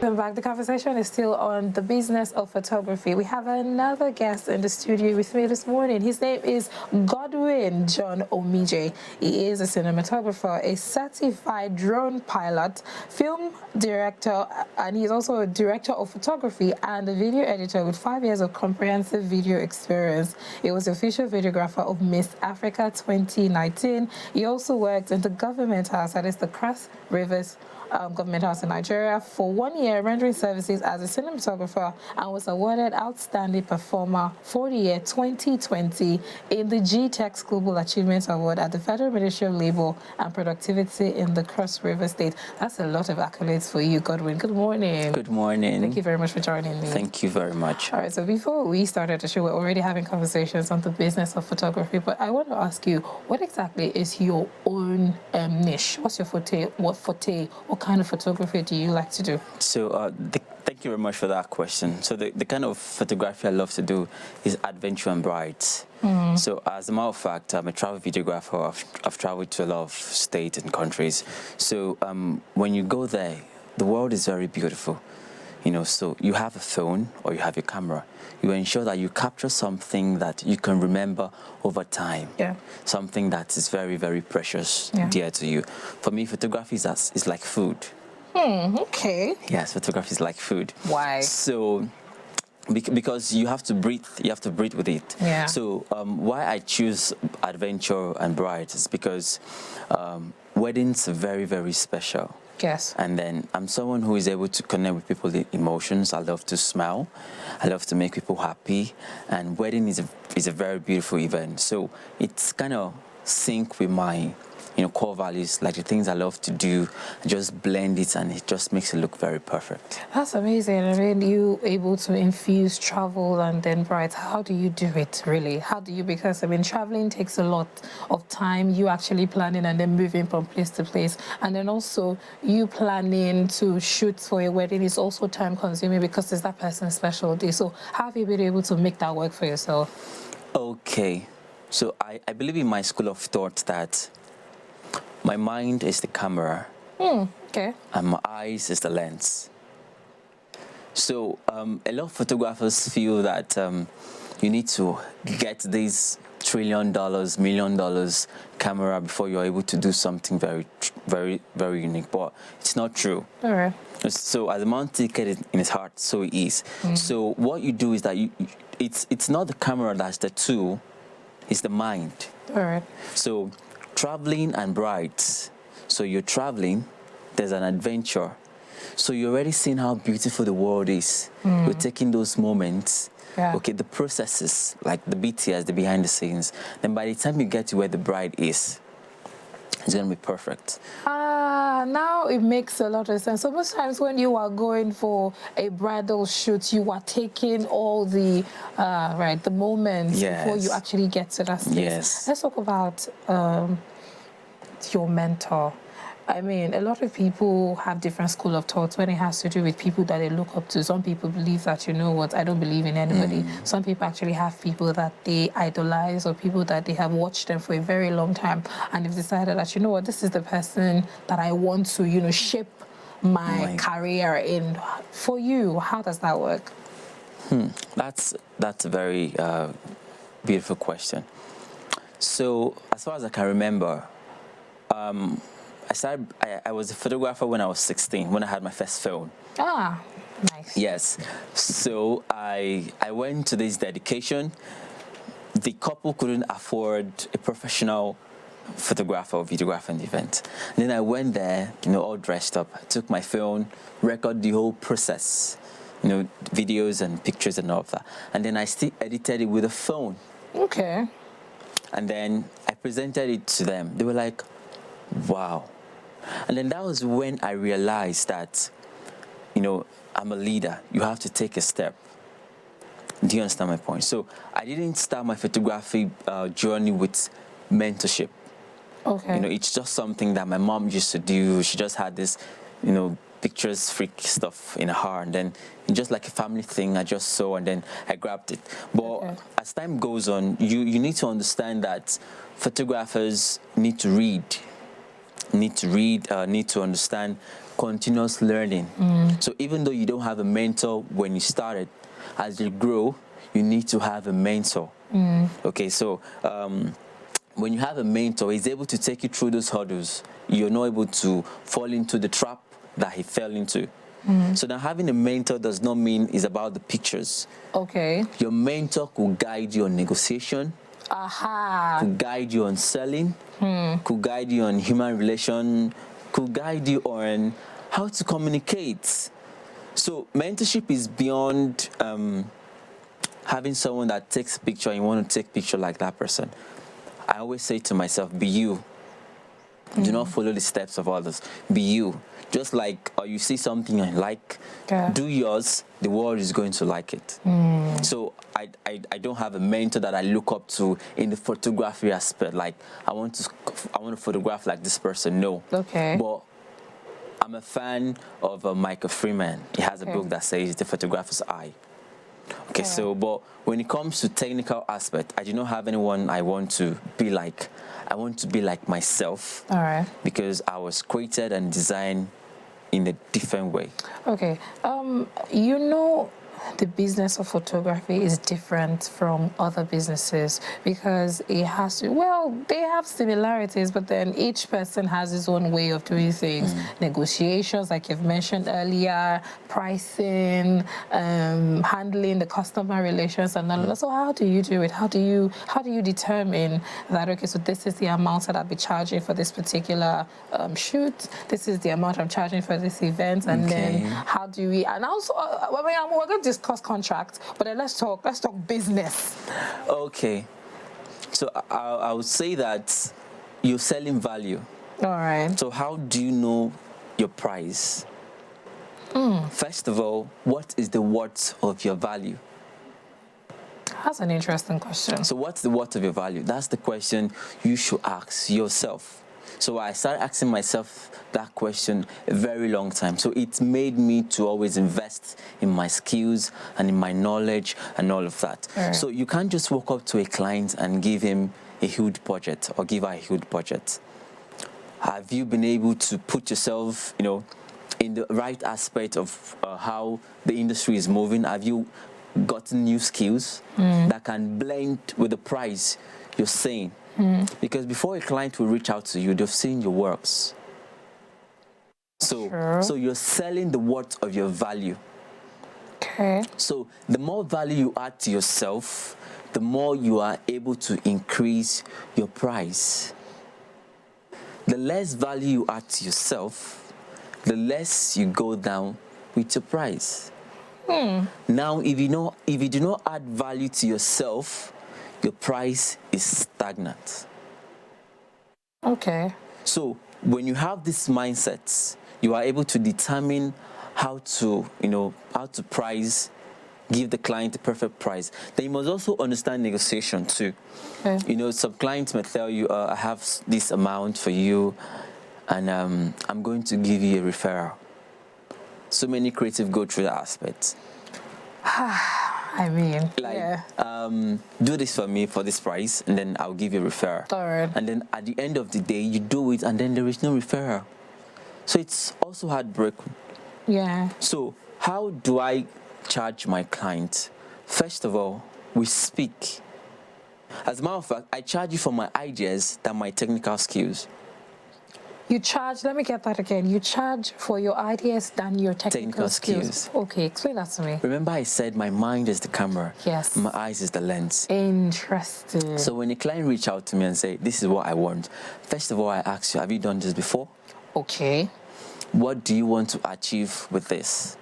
Welcome back. The conversation is still on the business of photography. We have another guest in the studio with me this morning. His name is Godwin John Omije. He is a cinematographer, a certified drone pilot, film director, and he's also a director of photography and a video editor with 5 years of comprehensive video experience. He was the official videographer of Miss Africa 2019. He also worked in the government house, that is the Cross Rivers Government House in Nigeria, for 1 year, rendering services as a cinematographer, and was awarded Outstanding Performer for the year 2020 in the GTEx Global Achievement Award at the Federal Ministry of Labour and Productivity in the Cross River State. That's a lot of accolades for you, Godwin. Good morning. Good morning. Thank you very much for joining me. Thank you very much. All right, so before we started the show, we're already having conversations on the business of photography, but I want to ask you, what exactly is your own niche? What's your forte? What kind of photography do you like to do? So thank you very much for that question. So the kind of photography I love to do is adventure and brides. So as a matter of fact, I'm a travel videographer. I've traveled to a lot of states and countries. So when you go there, the world is very beautiful. You know, so you have a phone or you have your camera. You ensure that you capture something that you can remember over time. Yeah. Something that is very, very precious, dear to you. For me, photography is like food. Okay. Yes, photography is like food. Why? So, because you have to breathe with it. Yeah. So, why I choose adventure and brides is because weddings are very, very special. Yes. And then I'm someone who is able to connect with people's emotions. I love to smile. I love to make people happy. And wedding is a very beautiful event. So it's kind of sync with my core values, like the things I love to do. I just blend it and it just makes it look very perfect. That's amazing. I mean, you able to infuse travel and then brides. How do you do it, really? How do you, because I mean, traveling takes a lot of time. You actually planning and then moving from place to place. And then also you planning to shoot for a wedding is also time consuming because it's that person's special day. So how have you been able to make that work for yourself? Okay. So I believe in my school of thought that my mind is the camera, okay, and my eyes is the lens. So a lot of photographers feel that you need to get this $1 trillion, $1 million camera before you're able to do something very, very, very unique. But it's not true. All right. So as a man ticket in his heart, so it is. So what you do is that it's not the camera that's the tool, it's the mind. All right. So traveling and brides. So you're traveling, there's an adventure. So you're already seeing how beautiful the world is. You're taking those moments, okay, the processes, like the BTS, the behind the scenes. Then by the time you get to where the bride is, it's going to be perfect. Now it makes a lot of sense. So most times when you are going for a bridal shoot, you are taking all the the moments before you actually get to that space. Yes. Let's talk about your mentor. I mean, a lot of people have different school of thoughts when it has to do with people that they look up to. Some people believe that, you know what, I don't believe in anybody. Some people actually have people that they idolize or people that they have watched them for a very long time and they've decided that, you know what, this is the person that I want to, shape my career in. For you, how does that work? That's a very beautiful question. So as far as I can remember, I was a photographer when I was 16, when I had my first film. Ah, nice. Yes. So I went to this dedication. The couple couldn't afford a professional photographer or videographer in the event. And then I went there, all dressed up. I took my phone, recorded the whole process, videos and pictures and all of that. And then I still edited it with a phone. Okay. And then I presented it to them. They were like, wow. And then that was when I realized that, I'm a leader. You have to take a step. Do you understand my point? So I didn't start my photography journey with mentorship. Okay. It's just something that my mom used to do. She just had this, pictures freak stuff in her. And then just like a family thing, I just saw and then I grabbed it. But as time goes on, you need to understand that photographers need to read, need to understand continuous learning. So even though you don't have a mentor when you started, as you grow, you need to have a mentor. Okay, so when you have a mentor, he's able to take you through those hurdles. You're not able to fall into the trap that he fell into. So now having a mentor does not mean it's about the pictures. Okay. Your mentor could guide you on negotiation, could guide you on selling, could guide you on human relation, could guide you on how to communicate. So mentorship is beyond having someone that takes a picture and you want to take a picture like that person. I always say to myself, be you. Do not follow the steps of others. Be you. Just like you see something and like, do yours, the world is going to like it. So I don't have a mentor that I look up to in the photography aspect. Like, I want to photograph like this person. No. Okay. But I'm a fan of Michael Freeman. He has a book that says The Photographer's Eye. Okay, so, but when it comes to technical aspect, I do not have anyone I want to be like. I want to be like myself. All right. Because I was created and designed in a different way. Okay. You know, the business of photography is different from other businesses because it has to, well, they have similarities, but then each person has his own way of doing things. Negotiations, like you've mentioned earlier, pricing, handling the customer relations and all of that. So how do you do it? How do you determine that, okay, so this is the amount that I'll be charging for this particular shoot, this is the amount I'm charging for this event, and then how do we, and also, we're going to discuss contracts, but then let's talk business. Okay, so I would say that you're selling value. All right. So how do you know your price? First of all, what is the worth of your value? That's an interesting question. So what's the worth of your value? That's the question you should ask yourself. So I started asking myself that question a very long time. So it made me to always invest in my skills and in my knowledge and all of that. Right. So you can't just walk up to a client and give him a huge budget or give her a huge budget. Have you been able to put yourself, you know, in the right aspect of how the industry is moving? Have you gotten new skills that can blend with the price you're saying? Because before a client will reach out to you, they've seen your works. So you're selling the worth of your value. Okay. So the more value you add to yourself, the more you are able to increase your price. The less value you add to yourself, the less you go down with your price. Now, if you do not add value to yourself, your price is stagnant. Okay. So when you have this mindset, you are able to determine how to price, give the client the perfect price. Then you must also understand negotiation too. Okay. You know, some clients may tell you, I have this amount for you, and I'm going to give you a referral. So many creatives go through that aspect. I mean, do this for me for this price, and then I'll give you a referral. All right. And then at the end of the day, you do it, and then there is no referral. So it's also heartbreaking. Yeah. So how do I charge my client? First of all, we speak. As a matter of fact, I charge you for my ideas than my technical skills. You charge, let me get that again. You charge for your ideas than your technical skills. Okay, explain that to me. Remember I said my mind is the camera. Yes. My eyes is the lens. Interesting. So when a client reach out to me and say, this is what I want, first of all, I ask you, have you done this before? Okay. What do you want to achieve with this?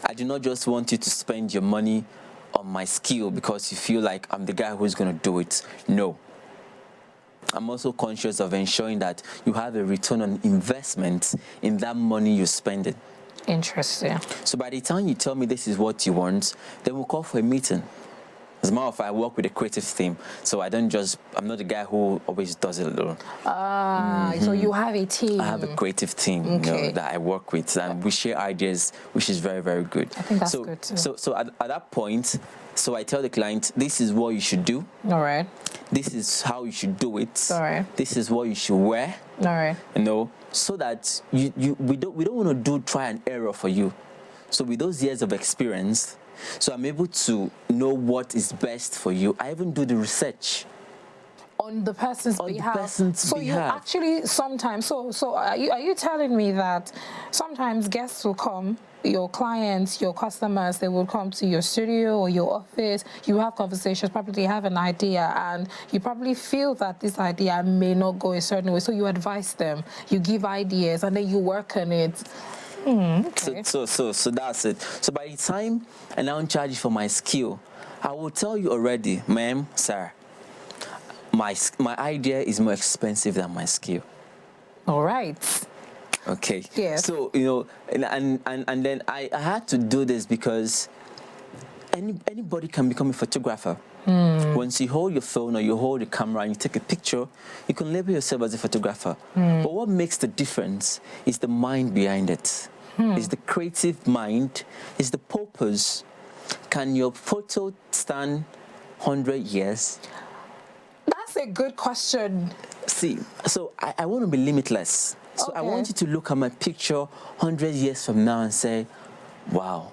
I do not just want you to spend your money on my skill because you feel like I'm the guy who's going to do it. No. I'm also conscious of ensuring that you have a return on investment in that money you're spending. Interesting. So by the time you tell me this is what you want, then we'll call for a meeting. As a matter of fact, I work with a creative team, so I'm not the guy who always does it alone. So you have a team. I have a creative team that I work with, and we share ideas, which is very, very good. I think that's good too. So at that point, So I tell the client, this is what you should do. All right. This is how you should do it. All right. This is what you should wear. All right. You know, so that we don't want to do try and error for you. So with those years of experience, so I'm able to know what is best for you. I even do the research on the person's behalf. So you behalf. actually sometimes. So are you telling me that sometimes guests will come, your clients, your customers, they will come to your studio or your office. You have conversations, probably have an idea, and you probably feel that this idea may not go a certain way. So you advise them, you give ideas, and then you work on it. Okay. So that's it. So by the time I now charge you for my skill, I will tell you already, ma'am, sir, my idea is more expensive than my skill. All right. Okay. Yes. So, you know, and then I had to do this because anybody can become a photographer. Once you hold your phone or you hold the camera and you take a picture, you can label yourself as a photographer. But what makes the difference is the mind behind it. It's the creative mind. It's the purpose. Can your photo stand 100 years? That's a good question. See, so I want to be limitless. So Okay. I want you to look at my picture 100 years from now and say, wow,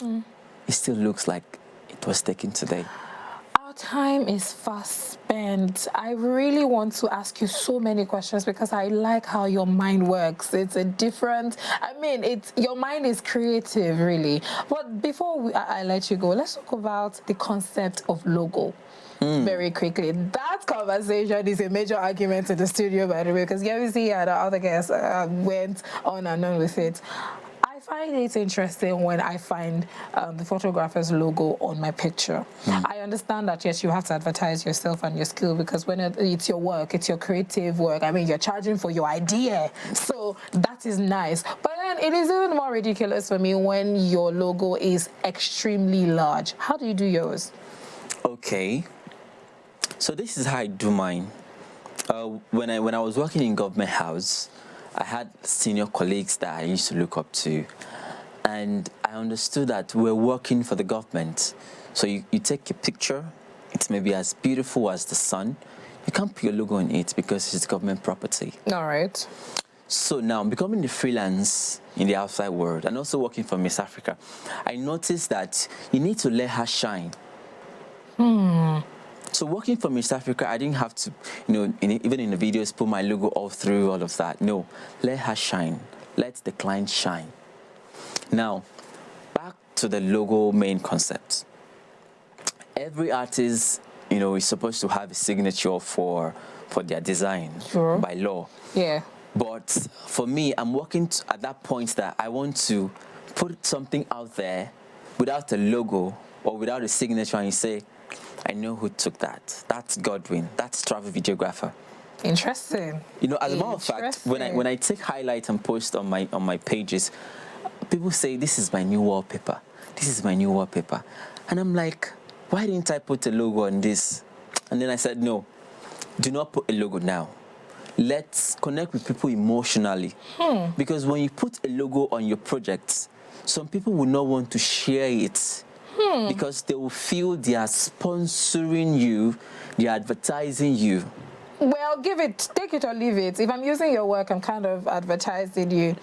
it still looks like it was taken today. Our time is fast spent. I really want to ask you so many questions because I like how your mind works. It's a different, I mean, your mind is creative, really. But before I let you go, let's talk about the concept of logo. Very quickly. That conversation is a major argument in the studio, by the way, because obviously the other guests went on and on with it. I find it interesting when I find the photographer's logo on my picture. I understand that, yes, you have to advertise yourself and your skill because when it's your work, it's your creative work. I mean, you're charging for your idea. So that is nice. But then it is even more ridiculous for me when your logo is extremely large. How do you do yours? Okay. So this is how I do mine. When I was working in government house, I had senior colleagues that I used to look up to, and I understood that we're working for the government. So you take a picture, it's maybe as beautiful as the sun. You can't put your logo on it because it's government property. All right. So now, becoming the freelance in the outside world and also working for Miss Africa, I noticed that you need to let her shine. So working for Miss Africa, I didn't have to, you know, even in the videos, put my logo all through all of that. No, let her shine. Let the client shine. Now, back to the logo main concept. Every artist, you know, is supposed to have a signature for their design by law. Yeah. But for me, I'm working at that point that I want to put something out there without a logo or without a signature and you say, I know who took that. That's Godwin. That's travel videographer. Interesting. You know, as a matter of fact, when I take highlights and post on my pages, people say this is my new wallpaper. This is my new wallpaper, and I'm like, why didn't I put a logo on this? And then I said, no, do not put a logo now. Let's connect with people emotionally, because when you put a logo on your projects, some people will not want to share it. Because they will feel they are sponsoring you, they are advertising you. Well, take it or leave it. If I'm using your work, I'm kind of advertising you.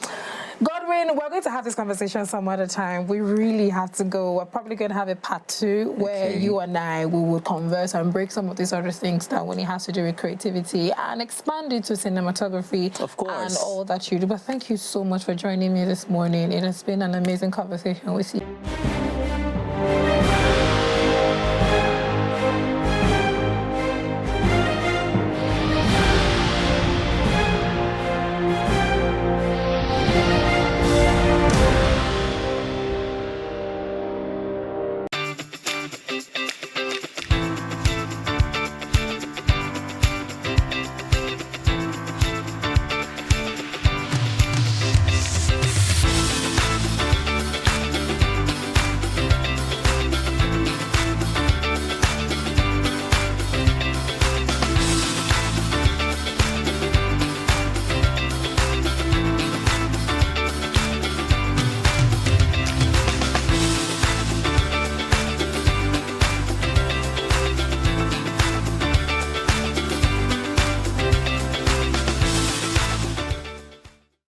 Godwin, we're going to have this conversation some other time. We really have to go. We're probably going to have a part 2 where you and I will converse and break some of these other things down when it has to do with creativity and expand it to cinematography, of course, and all that you do. But thank you so much for joining me this morning. It has been an amazing conversation with you.